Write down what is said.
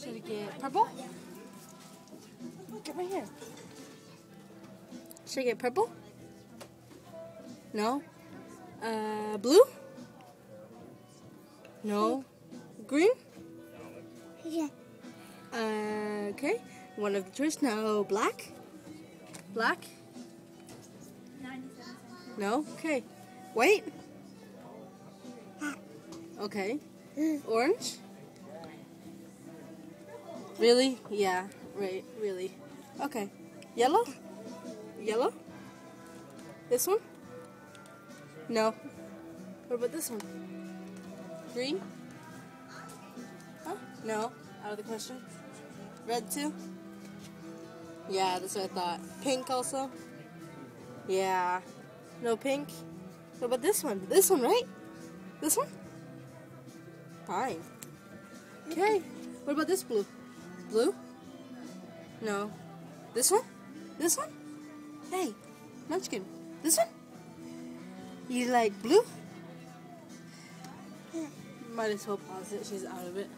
Should I get purple? Get right here. Should I get purple? No. Blue? No. Green? Yeah. Okay. One of the choice. No. Black? Black? 97 cents. No. Okay. White? Okay. Orange? Really? Yeah. Right. Really. Okay. Yellow? Yellow? This one? No. What about this one? Green? Huh? No. Out of the question. Red too? Yeah, that's what I thought. Pink also? Yeah. No pink? What about this one? This one, right? This one? Fine. Okay. What about this blue? Blue? No. This one? This one? Hey, Munchkin. This one? You like blue? Might as well pause it. She's out of it.